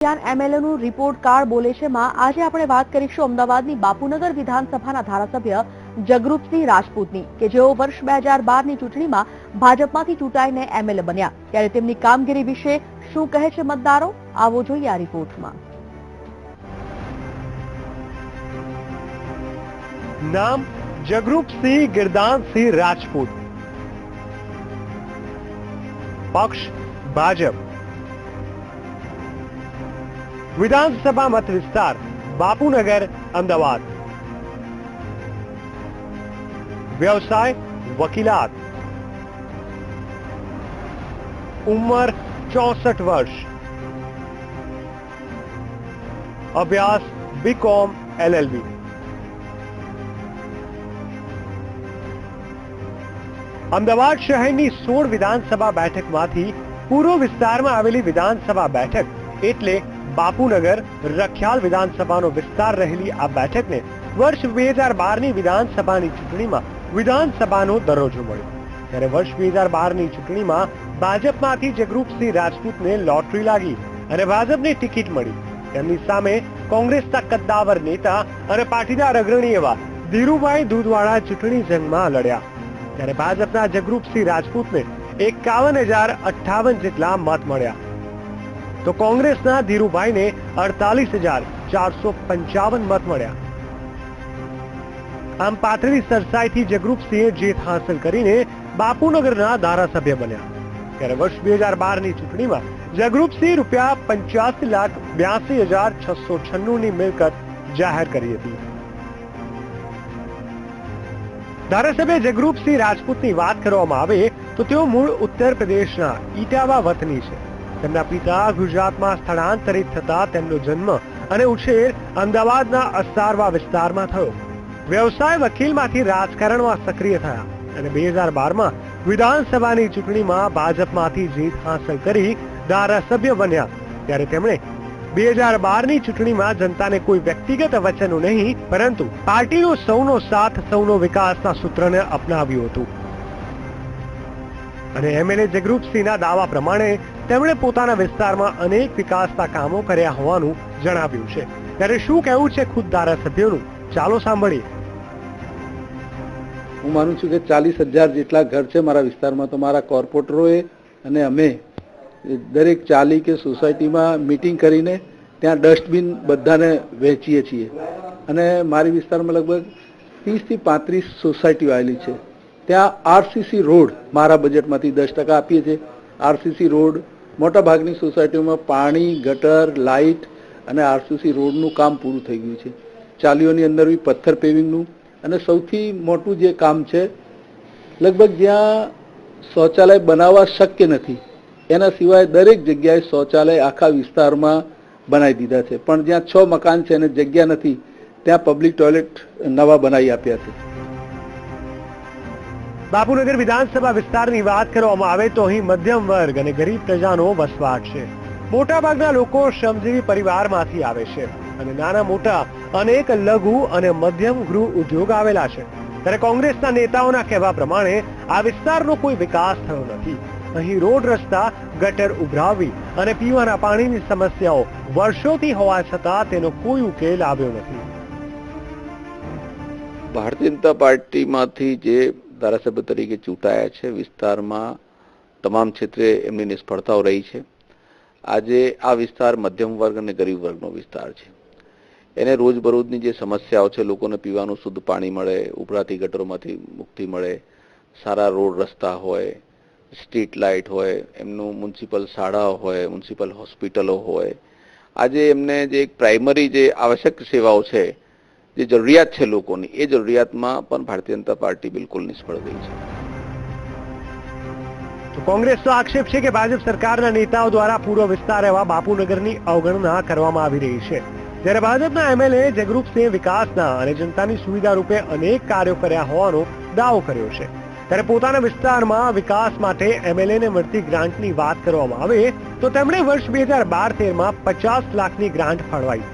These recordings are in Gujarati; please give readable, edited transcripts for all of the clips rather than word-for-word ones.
એમએલએનું રિપોર્ટ કાર્ડ બોલે છે માં આજે આપણે વાત કરીશું અમદાવાદની બાપુનગર વિધાનસભાના ધારાસભ્ય જગરૂપસિંહ રાજપૂતની કે જેઓ વર્ષ 2012ની ચૂંટણીમાં ભાજપમાંથી ચૂંટાઈને એમએલએ બન્યા ત્યારે તેમની કામગીરી વિશે શું કહે છે મતદારો આવો જોઈએ આ રિપોર્ટમાં। नाम जगरूपसिंह गिरदानसिंह राजपूत, पक्ष भाजप, विधानसभा मत विस्तार बापूनगर अमदावाद, व्यवसाय वकीलात, उम्र 64 वर्ष, अभ्यास बीकॉम एलएलबी। अमदावाद शहरनी 16 विधानसभा बेठकमांथी पूर्व विस्तारमां आवेली विधानसभा बेठक एटले बापूनगर रखियाल विधानसभानो विस्तार रहेली आ बेठकने वर्ष 2012 ની વિધાનસભાની ચૂંટણીમાં વિધાનસભાનો દરજ્જો મળ્યો ત્યારે વર્ષ 2012ની ચૂંટણીમાં ભાજપમાંથી જગરૂપસિંહ રાજપૂતને લોટરી લાગી અને ભાજપની ટિકિટ મળી। તેમની સામે કોંગ્રેસના કદ્દાવર નેતા અને પાટીદાર અગ્રણી એવા ધીરુભાઈ દૂધવાળા ચૂંટણી જંગમાં લડ્યા ત્યારે ભાજપના જગરૂપસિંહ રાજપૂતને 51,058 જેટલા મત મળ્યા તો કોંગ્રેસના ધીરુભાઈને 48,455 મત મળ્યા। આમ પાતળી સરસાઈથી જગરૂપસિંહે જીત હાંસલ કરીને બાપુનગરના ધારાસભ્ય બન્યા ત્યારે વર્ષ 2012ની ચૂંટણીમાં જગરૂપસિંહ ₹85,82,696 ની મિલકત જાહેર કરી હતી। ધારાસભ્ય જગરૂપસિંહ રાજપૂતની વાત કરવામાં આવે તો તેઓ મૂળ ઉત્તર પ્રદેશના ઇટાવા વતની છે। તેમના પિતા ગુજરાતમાં સ્થળાંતરિત થતા તેમનો જન્મ અને ઉછેર અમદાવાદના અસારવા વિસ્તારમાં થયો। વ્યવસાય વકીલમાંથી રાજકારણમાં સક્રિય થયા અને 2012માં વિધાનસભાની ચૂંટણીમાં ભાજપમાંથી જીત હાંસલ કરી ધારાસભ્ય બન્યા ત્યારે તેમણે 2012ની ચૂંટણીમાં જનતાને કોઈ વ્યક્તિગત વચનો નહીં પરંતુ પાર્ટીનો સૌનો સાથ સૌનો વિકાસના સૂત્રને અપનાવ્યું હતું અને એમએલએ જગરૂપસિંહના દાવા પ્રમાણે તેમણે પોતાના વિસ્તારમાં અનેક વિકાસના કામો કર્યા હોવાનું જણાવ્યું છે ત્યારે શું કહેવું છે ખુદ ધારાસભ્યોનું ચાલો સાંભળીએ। હું માનું છું કે 40,000 જેટલા ઘર છે મારા વિસ્તારમાં તો મારા કોર્પોરેટરોએ અને અમે દરેક ચાલી કે સોસાયટીમાં મીટિંગ કરીને ત્યાં ડસ્ટબિન બધાને વહેંચીએ છીએ અને મારી વિસ્તારમાં લગભગ 30 થી 35 સોસાયટીઓ આવેલી છે। ત્યાં આરસીસી રોડ મારા બજેટમાંથી 10% આપીએ છીએ। આરસીસી રોડ મોટાભાગની સોસાયટીઓમાં પાણી ગટર લાઇટ અને આરસીસી રોડનું કામ પૂરું થઈ ગયું છે। ચાલીઓની અંદર બી પથ્થર પેવિંગનું અને સૌથી મોટું જે કામ છે લગભગ જ્યાં શૌચાલય બનાવવા શક્ય નથી એના સિવાય દરેક જગ્યાએ શૌચાલય આખા વિસ્તારમાં બનાવી દીધા છે પણ જ્યાં 6 મકાન છે અને જગ્યા નથી ત્યાં પબ્લિક ટોયલેટ નવા બનાવી આપ્યા છે। બાપુનગર વિધાનસભા વિસ્તારની વાત કરવામાં આવે તો અહીં મધ્યમ વર્ગ અને ગરીબ પ્રજાનો વસવાટ છે। મોટાભાગના લોકો શ્રમજીવી પરિવારમાંથી આવે છે અને નાના મોટા અનેક લઘુ અને મધ્યમ ગૃહ ઉદ્યોગ આવેલા છે ત્યારે કોંગ્રેસના નેતાઓના કહેવા પ્રમાણે આ વિસ્તારનો કોઈ વિકાસ થયો નથી। અહીં રોડ રસ્તા ગટર ઉભરાવી અને પીવાના પાણીની સમસ્યાઓ વર્ષોથી હોવા છતાં તેનો કોઈ ઉકેલ આવ્યો નથી। ભારતીય જનતા પાર્ટીમાંથી જે ધારાસભ્ય તરીકે ચૂંટાયા છે વિસ્તારમાં તમામ ક્ષેત્રે એમની નિષ્ફળતાઓ રહી છે। આજે આ વિસ્તાર મધ્યમ વર્ગ અને ગરીબ વર્ગનો વિસ્તાર છે। એને રોજબરોજની જે સમસ્યાઓ છે લોકોને પીવાનું શુદ્ધ પાણી મળે ઉભરાતી ગટરોમાંથી મુક્તિ મળે સારા રોડ રસ્તા હોય સ્ટ્રીટ લાઇટ હોય એમનું મ્યુનિસિપલ શાળાઓ હોય મ્યુનિસિપલ હોસ્પિટલો હોય આજે એમને જે એક પ્રાઇમરી જે આવશ્યક સેવાઓ છે જે જરૂરિયાત છે લોકોની એ જરૂરિયાતમાં પણ ભારતીય જનતા પાર્ટી બિલકુલ નિષ્ફળ ગઈ છે। તો કોંગ્રેસનો આક્ષેપ છે કે ભાજપ સરકારના નેતાઓ દ્વારા પૂર્વ વિસ્તાર એવા બાપુનગરની અવગણના કરવામાં આવી રહી છે જ્યારે ભાજપના એમએલએ જગરૂપસિંહ વિકાસના અને જનતાની સુવિધા રૂપે અનેક કાર્યો કર્યા હોવાનો દાવો કર્યો છે ત્યારે પોતાના વિસ્તારમાં વિકાસ માટે એમએલએને મળતી ગ્રાન્ટની વાત કરવામાં આવે તો તેમણે વર્ષ 2012-13માં 50 લાખની ગ્રાન્ટ ફાળવાઈ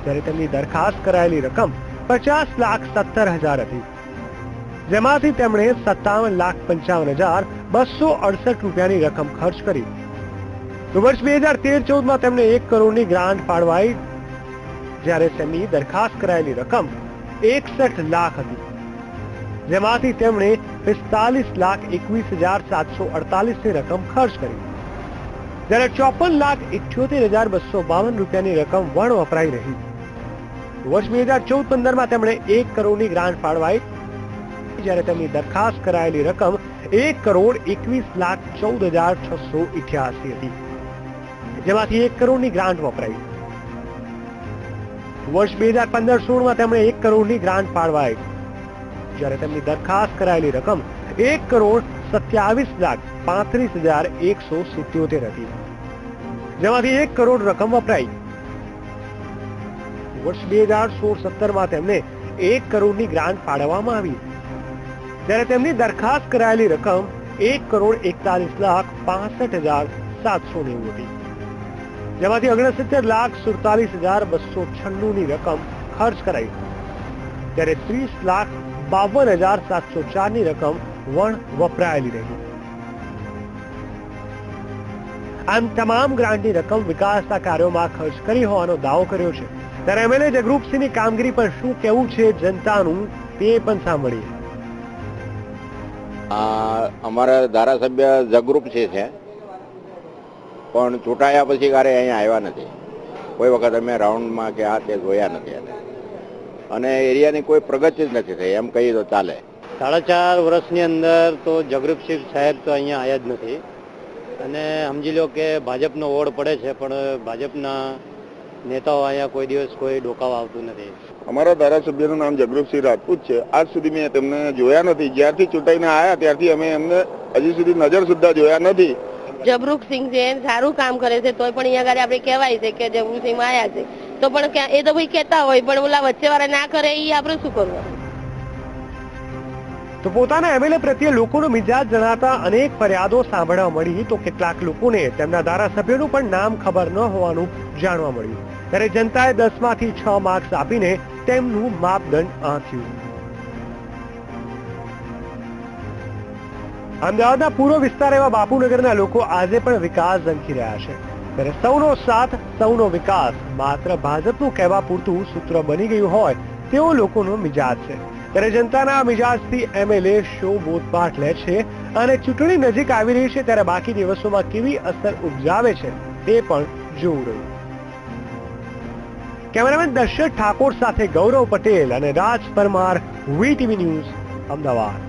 ત્યારે તેમની દરખાસ્ત કરાયેલી રકમ 50,70,000 હતી જેમાંથી તેમણે 57,55,268 રૂપિયાની રકમ ખર્ચ કરી તો વર્ષ 2013-14 તેમણે 1 કરોડની ગ્રાન્ટ ફાળવાઈ, જ્યારે તેમની દરખાસ્ત કરાયેલી રકમ 61 લાખ હતી, જેમાંથી તેમણે 45,21,748 ની રકમ ખર્ચ કરી, જ્યારે 54,78,252 રૂપિયાની રકમ વણ વપરાઈ રહી. વર્ષ 2014-15 તેમણે 1 કરોડની ગ્રાન્ટ ફાળવાઈ, જ્યારે તેમની દરખાસ્ત કરાયેલી રકમ 1,21,14,688 હતી, જેમાંથી 1 કરોડની ગ્રાન્ટ વપરાઈ. વર્ષ 2015-16 તેમણે 1 કરોડની ગ્રાન્ટ ફાળવાઈ, જ્યારે તેમની દરખાસ્ત કરાયેલી રકમ 1,27,35,177 હતી, જેમાંથી 1 કરોડ રકમ વપરાઈ. વર્ષ 2016-17 તેમને 1 કરોડની ગ્રાન્ટ ફાળવવામાં આવી, જ્યારે તેમની દરખાસ્ત કરાયેલી રકમ 1,41,65,790 હતી, જેમાંથી 69,47,296 ની રકમ ખર્ચ કરાઈ, ત્યારે 30,52,704 ની રકમ વણ વપરાયેલી રહી. આમ તમામ ગ્રાન્ટની રકમ વિકાસના કાર્યોમાં ખર્ચ કરી હોવાનો દાવો કર્યો છે. ત્યારે એમએલએ જગરૂપસિંહની કામગીરી પર શું કહેવું છે જનતાનું, તે પણ સાંભળીએ. અમારા ધારાસભ્ય જગરૂપસિંહ છે, પણ ચૂંટાયા પછી ક્યારે અહીંયા આવ્યા નથી. કોઈ વખત અમે રાઉન્ડમાં કે આ તે જોયા નથી અને એરિયાની કોઈ પ્રગતિ જ નથી થઈ, એમ કહીએ તો ચાલે. 4.5 વર્ષની અંદર તો જગરૂપસિંહ સાહેબ તો અહીંયા આવ્યા જ નથી, અને સમજી લો કે ભાજપનો ઓળ પડે છે, પણ ભાજપના નેતાઓ અહીંયા કોઈ દિવસ કોઈ ડોકાવા આવતું નથી. અમારા ધારાસભ્યનું નામ જગરૂપસિંહ રાજપૂત છે. આજ સુધી મેં તેમને જોયા નથી. જ્યારથી ચૂંટાઈને આવ્યા ત્યારથી અમે એમને હજી સુધી નજર સુદ્ધા જોયા નથી. જગરૂપસિંહ છે, સારું કામ કરે છે, તોય પણ અહીંયા આગળ આપણે કહેવાય છે કે જગરૂપસિંહ આવ્યા છે, તો પણ એ તો ભાઈ કહેતા હોય, પણ ઓલા વચ્ચે વાળા ના કરે એ આપણે શું કરવું. તો પોતાના એમએલએ પ્રત્યે લોકોનો મિજાજ જણાતા અનેક ફરિયાદો સાંભળવા મળી, તો કેટલાક લોકોને તેમના ધારાસભ્યનું પણ નામ ખબર ન હોવાનું જાણવા મળ્યું. ત્યારે જનતાએ 10માંથી 6 માર્ક્સ આપીને તેમનું માપદંડ આંક્યું. અમદાવાદના પૂર્વ વિસ્તાર એવા બાપુનગરના લોકો આજે પણ વિકાસ ઝંખી રહ્યા છે. ત્યારે સૌનો સાથ, સૌનો વિકાસ માત્ર ભાજપનું કહેવા પૂરતું સૂત્ર બની ગયું હોય તેવો લોકોનો મિજાજ છે. ત્યારે જનતાના મિજાજથી એમએલએ શો બોધપાઠ લે છે, અને ચૂંટણી નજીક આવી રહી છે ત્યારે બાકી દિવસોમાં કેવી અસર ઉપજાવે છે તે પણ જોવું રહ્યું. કેમેરામેન દશરથ ઠાકોર સાથે ગૌરવ પટેલ અને રાજ પરમાર, વીટીવી ન્યૂઝ, અમદાવાદ.